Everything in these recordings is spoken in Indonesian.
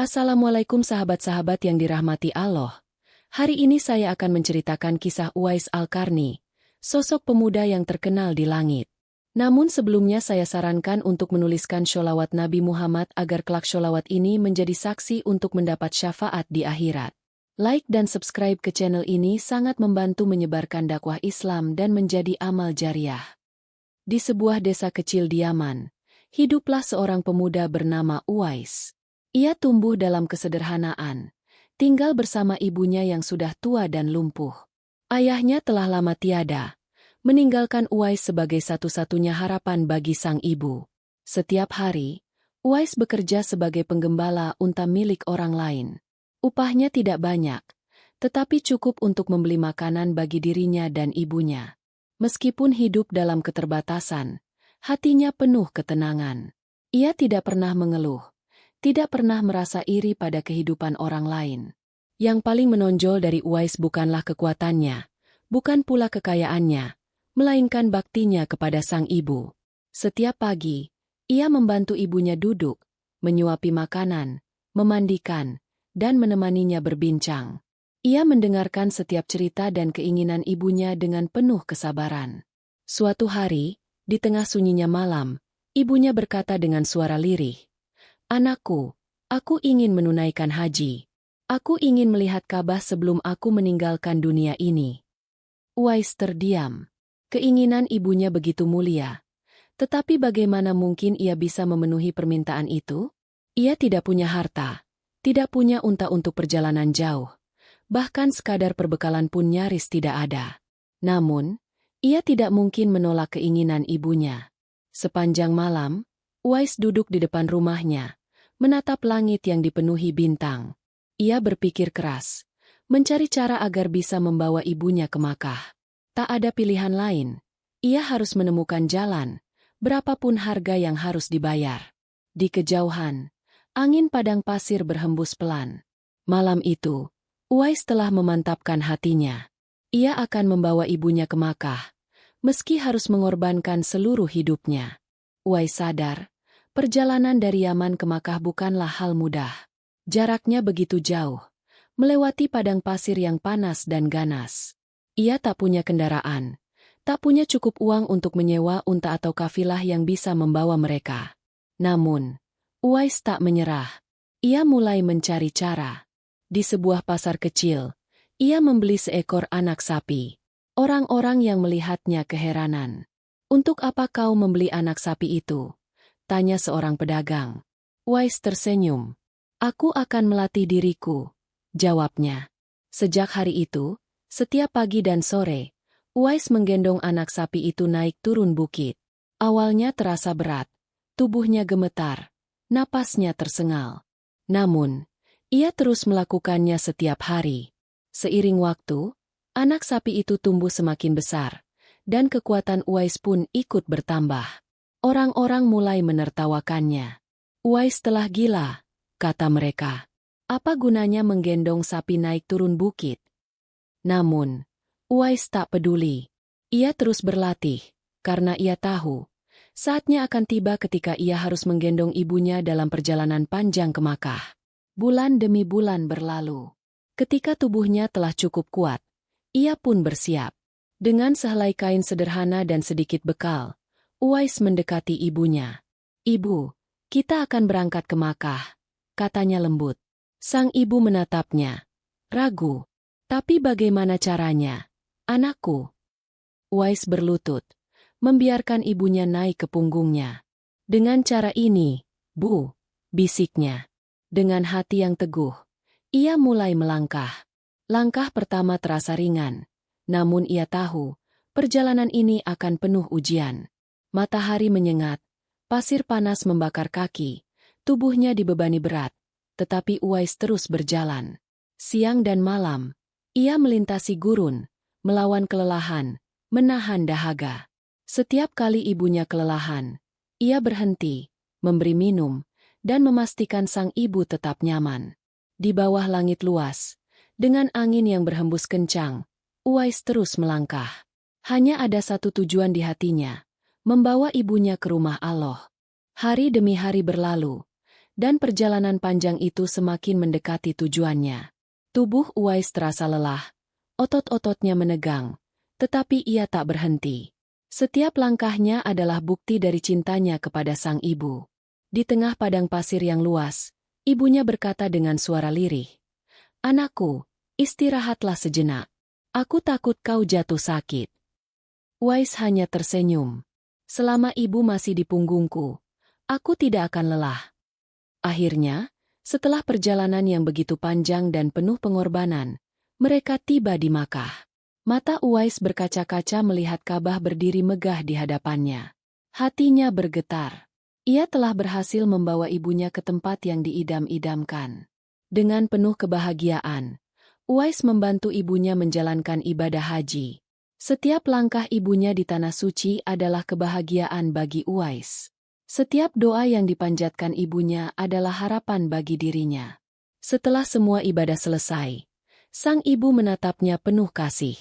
Assalamualaikum sahabat-sahabat yang dirahmati Allah. Hari ini saya akan menceritakan kisah Uwais Al-Qarni, sosok pemuda yang terkenal di langit. Namun sebelumnya saya sarankan untuk menuliskan sholawat Nabi Muhammad agar kelak sholawat ini menjadi saksi untuk mendapat syafaat di akhirat. Like dan subscribe ke channel ini sangat membantu menyebarkan dakwah Islam dan menjadi amal jariah. Di sebuah desa kecil di Yaman, hiduplah seorang pemuda bernama Uwais. Ia tumbuh dalam kesederhanaan, tinggal bersama ibunya yang sudah tua dan lumpuh. Ayahnya telah lama tiada, meninggalkan Uwais sebagai satu-satunya harapan bagi sang ibu. Setiap hari, Uwais bekerja sebagai penggembala unta milik orang lain. Upahnya tidak banyak, tetapi cukup untuk membeli makanan bagi dirinya dan ibunya. Meskipun hidup dalam keterbatasan, hatinya penuh ketenangan. Ia tidak pernah mengeluh. Tidak pernah merasa iri pada kehidupan orang lain. Yang paling menonjol dari Uwais bukanlah kekuatannya, bukan pula kekayaannya, melainkan baktinya kepada sang ibu. Setiap pagi, ia membantu ibunya duduk, menyuapi makanan, memandikan, dan menemaninya berbincang. Ia mendengarkan setiap cerita dan keinginan ibunya dengan penuh kesabaran. Suatu hari, di tengah sunyinya malam, ibunya berkata dengan suara lirih, "Anakku, aku ingin menunaikan haji. Aku ingin melihat Ka'bah sebelum aku meninggalkan dunia ini." Uwais terdiam. Keinginan ibunya begitu mulia. Tetapi bagaimana mungkin ia bisa memenuhi permintaan itu? Ia tidak punya harta, tidak punya unta untuk perjalanan jauh. Bahkan sekadar perbekalan pun nyaris tidak ada. Namun, ia tidak mungkin menolak keinginan ibunya. Sepanjang malam, Uwais duduk di depan rumahnya, menatap langit yang dipenuhi bintang. Ia berpikir keras, mencari cara agar bisa membawa ibunya ke Makkah. Tak ada pilihan lain. Ia harus menemukan jalan, berapapun harga yang harus dibayar. Di kejauhan, angin padang pasir berhembus pelan. Malam itu, Uwais telah memantapkan hatinya. Ia akan membawa ibunya ke Makkah, meski harus mengorbankan seluruh hidupnya. Uwais sadar, perjalanan dari Yaman ke Makkah bukanlah hal mudah. Jaraknya begitu jauh, melewati padang pasir yang panas dan ganas. Ia tak punya kendaraan, tak punya cukup uang untuk menyewa unta atau kafilah yang bisa membawa mereka. Namun, Uwais tak menyerah. Ia mulai mencari cara. Di sebuah pasar kecil, ia membeli seekor anak sapi. Orang-orang yang melihatnya keheranan. "Untuk apa kau membeli anak sapi itu?" tanya seorang pedagang. Uwais tersenyum. "Aku akan melatih diriku," jawabnya. Sejak hari itu, setiap pagi dan sore, Uwais menggendong anak sapi itu naik turun bukit. Awalnya terasa berat, tubuhnya gemetar, napasnya tersengal. Namun, ia terus melakukannya setiap hari. Seiring waktu, anak sapi itu tumbuh semakin besar, dan kekuatan Uwais pun ikut bertambah. Orang-orang mulai menertawakannya. "Uwais telah gila," kata mereka. "Apa gunanya menggendong sapi naik turun bukit?" Namun, Uwais tak peduli. Ia terus berlatih, karena ia tahu, saatnya akan tiba ketika ia harus menggendong ibunya dalam perjalanan panjang ke Makkah. Bulan demi bulan berlalu. Ketika tubuhnya telah cukup kuat, ia pun bersiap. Dengan sehelai kain sederhana dan sedikit bekal, Uwais mendekati ibunya. "Ibu, kita akan berangkat ke Makkah," katanya lembut. Sang ibu menatapnya. Ragu. "Tapi bagaimana caranya, anakku?" Uwais berlutut, membiarkan ibunya naik ke punggungnya. "Dengan cara ini, Bu," bisiknya. Dengan hati yang teguh, ia mulai melangkah. Langkah pertama terasa ringan, namun ia tahu, perjalanan ini akan penuh ujian. Matahari menyengat, pasir panas membakar kaki, tubuhnya dibebani berat, tetapi Uwais terus berjalan. Siang dan malam, ia melintasi gurun, melawan kelelahan, menahan dahaga. Setiap kali ibunya kelelahan, ia berhenti, memberi minum, dan memastikan sang ibu tetap nyaman. Di bawah langit luas, dengan angin yang berhembus kencang, Uwais terus melangkah. Hanya ada satu tujuan di hatinya, membawa ibunya ke rumah Allah. Hari demi hari berlalu, Dan perjalanan panjang itu semakin mendekati tujuannya. Tubuh Uwais terasa lelah, otot-ototnya menegang, tetapi ia tak berhenti. Setiap langkahnya adalah bukti dari cintanya kepada sang ibu. Di tengah padang pasir yang luas, ibunya berkata dengan suara lirih, "Anakku, istirahatlah sejenak. Aku takut kau jatuh sakit." Uwais hanya tersenyum. "Selama ibu masih di punggungku, aku tidak akan lelah." Akhirnya, setelah perjalanan yang begitu panjang dan penuh pengorbanan, mereka tiba di Makkah. Mata Uwais berkaca-kaca melihat Ka'bah berdiri megah di hadapannya. Hatinya bergetar. Ia telah berhasil membawa ibunya ke tempat yang diidam-idamkan. Dengan penuh kebahagiaan, Uwais membantu ibunya menjalankan ibadah haji. Setiap langkah ibunya di Tanah Suci adalah kebahagiaan bagi Uwais. Setiap doa yang dipanjatkan ibunya adalah harapan bagi dirinya. Setelah semua ibadah selesai, sang ibu menatapnya penuh kasih.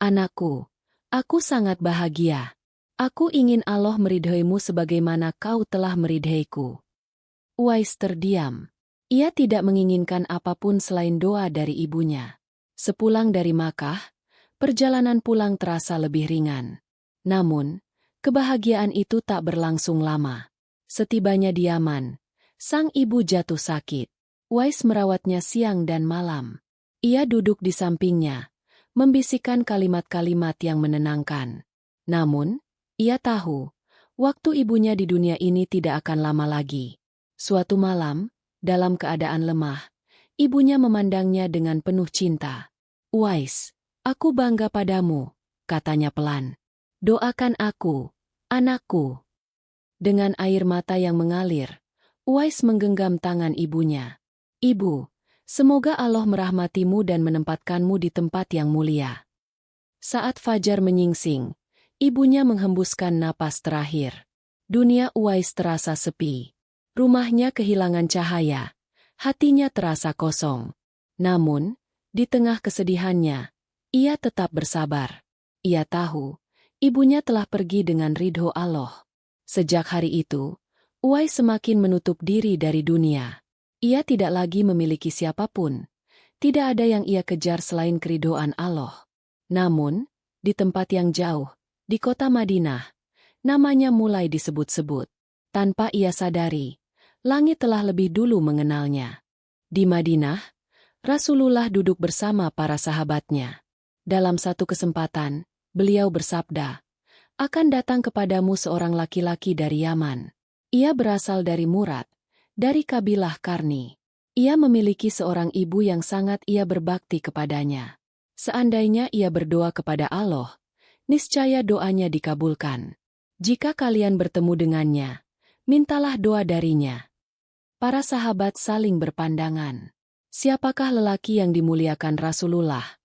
"Anakku, aku sangat bahagia. Aku ingin Allah meridhoimu sebagaimana kau telah meridhoiku." Uwais terdiam. Ia tidak menginginkan apapun selain doa dari ibunya. Sepulang dari Makkah, perjalanan pulang terasa lebih ringan. Namun, kebahagiaan itu tak berlangsung lama. Setibanya di Yaman, sang ibu jatuh sakit. Uwais merawatnya siang dan malam. Ia duduk di sampingnya, membisikkan kalimat-kalimat yang menenangkan. Namun, ia tahu, waktu ibunya di dunia ini tidak akan lama lagi. Suatu malam, dalam keadaan lemah, ibunya memandangnya dengan penuh cinta. "Uwais, aku bangga padamu," katanya pelan. "Doakan aku, anakku." Dengan air mata yang mengalir, Uwais menggenggam tangan ibunya. "Ibu, semoga Allah merahmatimu dan menempatkanmu di tempat yang mulia." Saat fajar menyingsing, ibunya menghembuskan napas terakhir. Dunia Uwais terasa sepi. Rumahnya kehilangan cahaya. Hatinya terasa kosong. Namun, di tengah kesedihannya, ia tetap bersabar. Ia tahu, ibunya telah pergi dengan ridho Allah. Sejak hari itu, Uwais semakin menutup diri dari dunia. Ia tidak lagi memiliki siapapun. Tidak ada yang ia kejar selain keridhoan Allah. Namun, di tempat yang jauh, di kota Madinah, namanya mulai disebut-sebut. Tanpa ia sadari, langit telah lebih dulu mengenalnya. Di Madinah, Rasulullah duduk bersama para sahabatnya. Dalam satu kesempatan, beliau bersabda, "Akan datang kepadamu seorang laki-laki dari Yaman. Ia berasal dari Murad, dari kabilah Karni. Ia memiliki seorang ibu yang sangat ia berbakti kepadanya. Seandainya ia berdoa kepada Allah, niscaya doanya dikabulkan. Jika kalian bertemu dengannya, mintalah doa darinya." Para sahabat saling berpandangan. Siapakah lelaki yang dimuliakan Rasulullah?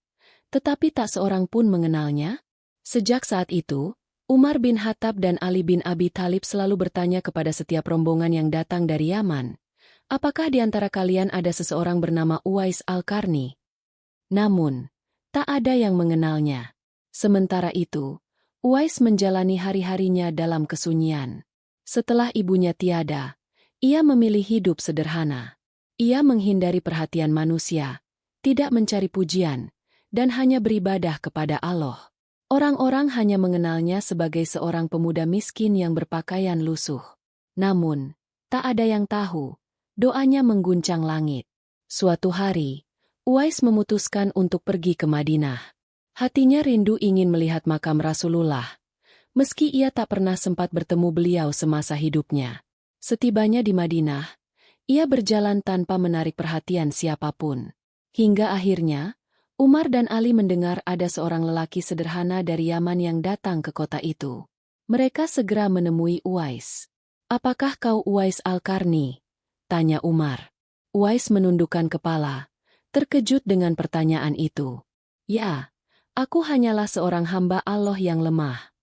Tetapi tak seorang pun mengenalnya. Sejak saat itu, Umar bin Khattab dan Ali bin Abi Thalib selalu bertanya kepada setiap rombongan yang datang dari Yaman, "Apakah di antara kalian ada seseorang bernama Uwais Al-Qarni?" Namun, tak ada yang mengenalnya. Sementara itu, Uwais menjalani hari-harinya dalam kesunyian. Setelah ibunya tiada, ia memilih hidup sederhana. Ia menghindari perhatian manusia, tidak mencari pujian, dan hanya beribadah kepada Allah. Orang-orang hanya mengenalnya sebagai seorang pemuda miskin yang berpakaian lusuh. Namun, tak ada yang tahu, doanya mengguncang langit. Suatu hari, Uwais memutuskan untuk pergi ke Madinah. Hatinya rindu ingin melihat makam Rasulullah, meski ia tak pernah sempat bertemu beliau semasa hidupnya. Setibanya di Madinah, ia berjalan tanpa menarik perhatian siapapun. Hingga akhirnya, Umar dan Ali mendengar ada seorang lelaki sederhana dari Yaman yang datang ke kota itu. Mereka segera menemui Uwais. "Apakah kau Uwais Al-Qarni?" tanya Umar. Uwais menundukkan kepala, terkejut dengan pertanyaan itu. "Ya, aku hanyalah seorang hamba Allah yang lemah."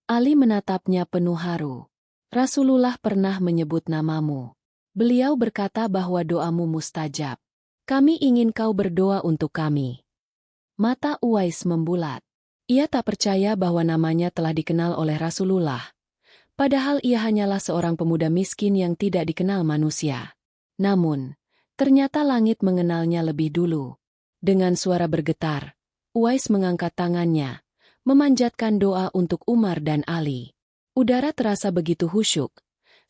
Ali menatapnya penuh haru. "Rasulullah pernah menyebut namamu. Beliau berkata bahwa doamu mustajab. Kami ingin kau berdoa untuk kami." Mata Uwais membulat. Ia tak percaya bahwa namanya telah dikenal oleh Rasulullah. Padahal ia hanyalah seorang pemuda miskin yang tidak dikenal manusia. Namun, ternyata langit mengenalnya lebih dulu. Dengan suara bergetar, Uwais mengangkat tangannya, memanjatkan doa untuk Umar dan Ali. Udara terasa begitu khusyuk,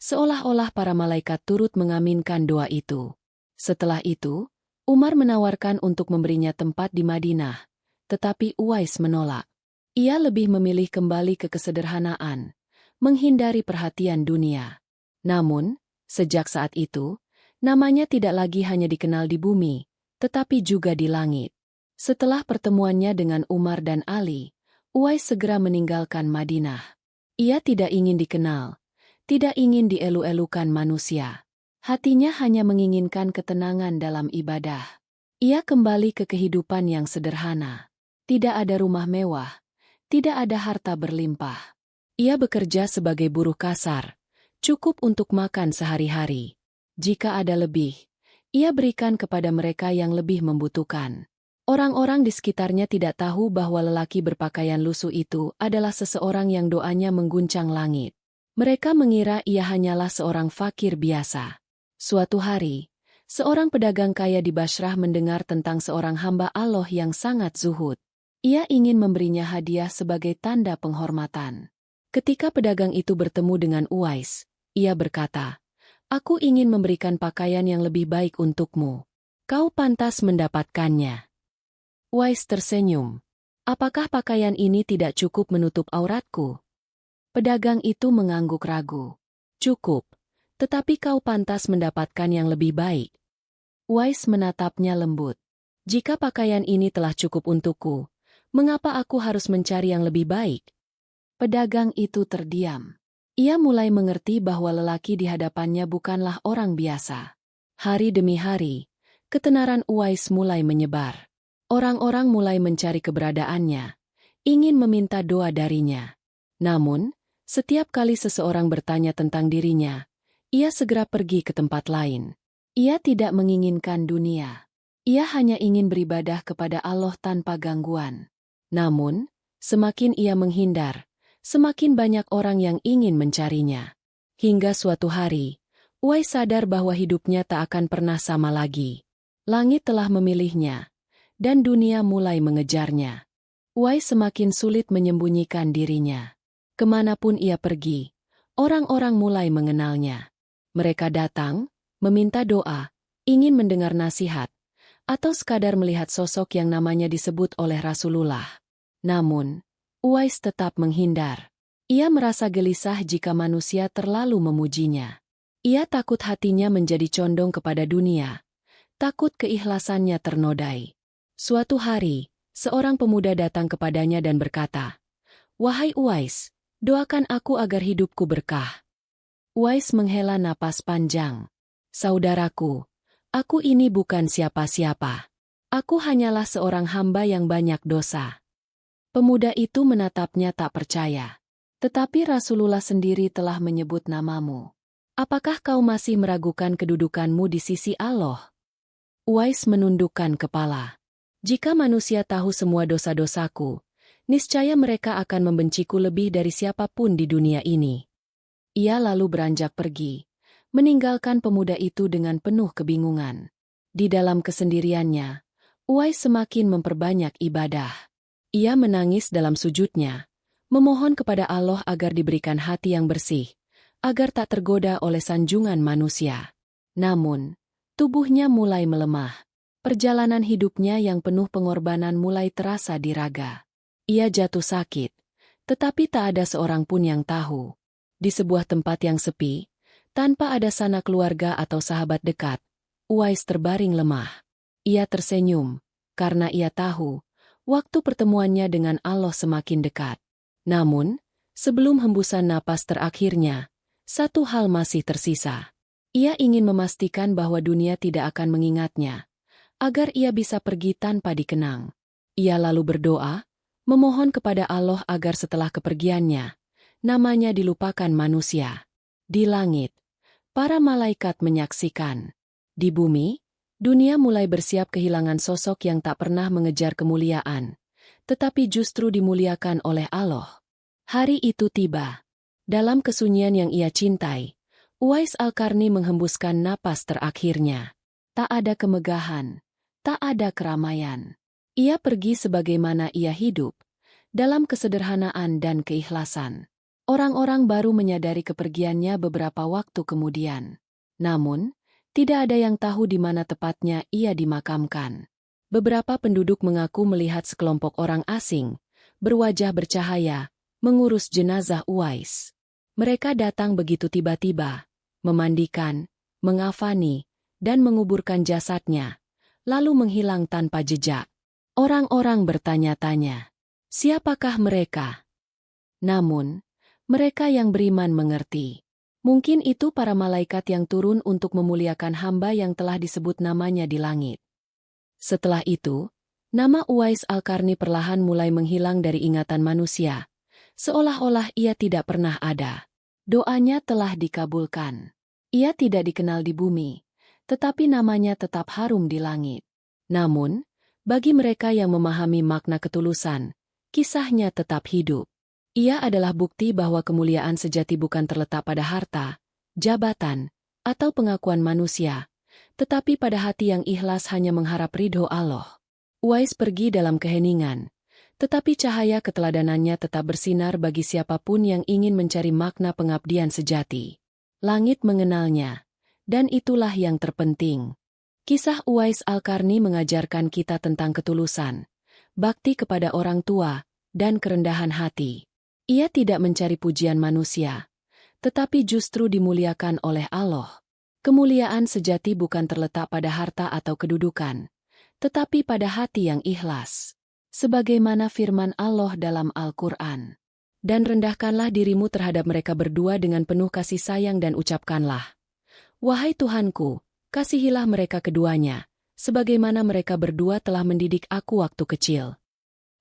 seolah-olah para malaikat turut mengaminkan doa itu. Setelah itu, Umar menawarkan untuk memberinya tempat di Madinah, tetapi Uwais menolak. Ia lebih memilih kembali ke kesederhanaan, menghindari perhatian dunia. Namun, sejak saat itu, namanya tidak lagi hanya dikenal di bumi, tetapi juga di langit. Setelah pertemuannya dengan Umar dan Ali, Uwais segera meninggalkan Madinah. Ia tidak ingin dikenal, tidak ingin dielu-elukan manusia. Hatinya hanya menginginkan ketenangan dalam ibadah. Ia kembali ke kehidupan yang sederhana. Tidak ada rumah mewah, tidak ada harta berlimpah. Ia bekerja sebagai buruh kasar, cukup untuk makan sehari-hari. Jika ada lebih, ia berikan kepada mereka yang lebih membutuhkan. Orang-orang di sekitarnya tidak tahu bahwa lelaki berpakaian lusuh itu adalah seseorang yang doanya mengguncang langit. Mereka mengira ia hanyalah seorang fakir biasa. Suatu hari, seorang pedagang kaya di Basrah mendengar tentang seorang hamba Allah yang sangat zuhud. Ia ingin memberinya hadiah sebagai tanda penghormatan. Ketika pedagang itu bertemu dengan Uwais, ia berkata, "Aku ingin memberikan pakaian yang lebih baik untukmu. Kau pantas mendapatkannya." Uwais tersenyum. "Apakah pakaian ini tidak cukup menutup auratku?" Pedagang itu mengangguk ragu. "Cukup, tetapi kau pantas mendapatkan yang lebih baik." Uwais menatapnya lembut. "Jika pakaian ini telah cukup untukku, mengapa aku harus mencari yang lebih baik?" Pedagang itu terdiam. Ia mulai mengerti bahwa lelaki di hadapannya bukanlah orang biasa. Hari demi hari, ketenaran Uwais mulai menyebar. Orang-orang mulai mencari keberadaannya, ingin meminta doa darinya. Namun, setiap kali seseorang bertanya tentang dirinya, ia segera pergi ke tempat lain. Ia tidak menginginkan dunia. Ia hanya ingin beribadah kepada Allah tanpa gangguan. Namun, semakin ia menghindar, semakin banyak orang yang ingin mencarinya. Hingga suatu hari, Uwais sadar bahwa hidupnya tak akan pernah sama lagi. Langit telah memilihnya, dan dunia mulai mengejarnya. Uwais semakin sulit menyembunyikan dirinya. Kemanapun ia pergi, orang-orang mulai mengenalnya. Mereka datang, meminta doa, ingin mendengar nasihat, atau sekadar melihat sosok yang namanya disebut oleh Rasulullah. Namun, Uwais tetap menghindar. Ia merasa gelisah jika manusia terlalu memujinya. Ia takut hatinya menjadi condong kepada dunia, takut keikhlasannya ternodai. Suatu hari, seorang pemuda datang kepadanya dan berkata, "Wahai Uwais, doakan aku agar hidupku berkah." Uwais menghela napas panjang. "Saudaraku, aku ini bukan siapa-siapa. Aku hanyalah seorang hamba yang banyak dosa." Pemuda itu menatapnya tak percaya. "Tetapi Rasulullah sendiri telah menyebut namamu. Apakah kau masih meragukan kedudukanmu di sisi Allah?" Uwais menundukkan kepala. "Jika manusia tahu semua dosa-dosaku, niscaya mereka akan membenciku lebih dari siapapun di dunia ini." Ia lalu beranjak pergi, meninggalkan pemuda itu dengan penuh kebingungan. Di dalam kesendiriannya, Uwais semakin memperbanyak ibadah. Ia menangis dalam sujudnya, memohon kepada Allah agar diberikan hati yang bersih, agar tak tergoda oleh sanjungan manusia. Namun, tubuhnya mulai melemah. Perjalanan hidupnya yang penuh pengorbanan mulai terasa di raga. Ia jatuh sakit, tetapi tak ada seorang pun yang tahu. Di sebuah tempat yang sepi, tanpa ada sanak keluarga atau sahabat dekat, Uwais terbaring lemah. Ia tersenyum, karena ia tahu, waktu pertemuannya dengan Allah semakin dekat. Namun, sebelum hembusan napas terakhirnya, satu hal masih tersisa. Ia ingin memastikan bahwa dunia tidak akan mengingatnya, agar ia bisa pergi tanpa dikenang. Ia lalu berdoa, memohon kepada Allah agar setelah kepergiannya, namanya dilupakan manusia. Di langit, para malaikat menyaksikan. Di bumi, dunia mulai bersiap kehilangan sosok yang tak pernah mengejar kemuliaan, tetapi justru dimuliakan oleh Allah. Hari itu tiba. Dalam kesunyian yang ia cintai, Uwais Al-Qarni menghembuskan napas terakhirnya. Tak ada kemegahan, tak ada keramaian. Ia pergi sebagaimana ia hidup, dalam kesederhanaan dan keikhlasan. Orang-orang baru menyadari kepergiannya beberapa waktu kemudian. Namun, tidak ada yang tahu di mana tepatnya ia dimakamkan. Beberapa penduduk mengaku melihat sekelompok orang asing, berwajah bercahaya, mengurus jenazah Uwais. Mereka datang begitu tiba-tiba, memandikan, mengafani, dan menguburkan jasadnya, lalu menghilang tanpa jejak. Orang-orang bertanya-tanya, siapakah mereka? Namun, mereka yang beriman mengerti. Mungkin itu para malaikat yang turun untuk memuliakan hamba yang telah disebut namanya di langit. Setelah itu, nama Uwais Al-Qarni perlahan mulai menghilang dari ingatan manusia, seolah-olah ia tidak pernah ada. Doanya telah dikabulkan. Ia tidak dikenal di bumi, tetapi namanya tetap harum di langit. Namun, bagi mereka yang memahami makna ketulusan, kisahnya tetap hidup. Ia adalah bukti bahwa kemuliaan sejati bukan terletak pada harta, jabatan, atau pengakuan manusia, tetapi pada hati yang ikhlas hanya mengharap ridho Allah. Uwais pergi dalam keheningan, tetapi cahaya keteladanannya tetap bersinar bagi siapapun yang ingin mencari makna pengabdian sejati. Langit mengenalnya, dan itulah yang terpenting. Kisah Uwais Al-Qarni mengajarkan kita tentang ketulusan, bakti kepada orang tua, dan kerendahan hati. Ia tidak mencari pujian manusia, tetapi justru dimuliakan oleh Allah. Kemuliaan sejati bukan terletak pada harta atau kedudukan, tetapi pada hati yang ikhlas. Sebagaimana firman Allah dalam Al-Quran. Dan rendahkanlah dirimu terhadap mereka berdua dengan penuh kasih sayang dan ucapkanlah, wahai Tuhanku, kasihilah mereka keduanya, sebagaimana mereka berdua telah mendidik aku waktu kecil.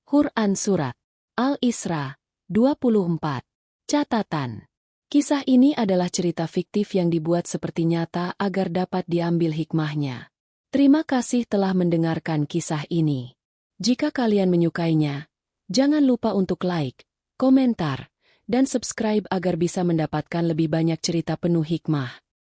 Quran Surat Al-Isra 24. Catatan. Kisah ini adalah cerita fiktif yang dibuat seperti nyata agar dapat diambil hikmahnya. Terima kasih telah mendengarkan kisah ini. Jika kalian menyukainya, jangan lupa untuk like, komentar, dan subscribe agar bisa mendapatkan lebih banyak cerita penuh hikmah.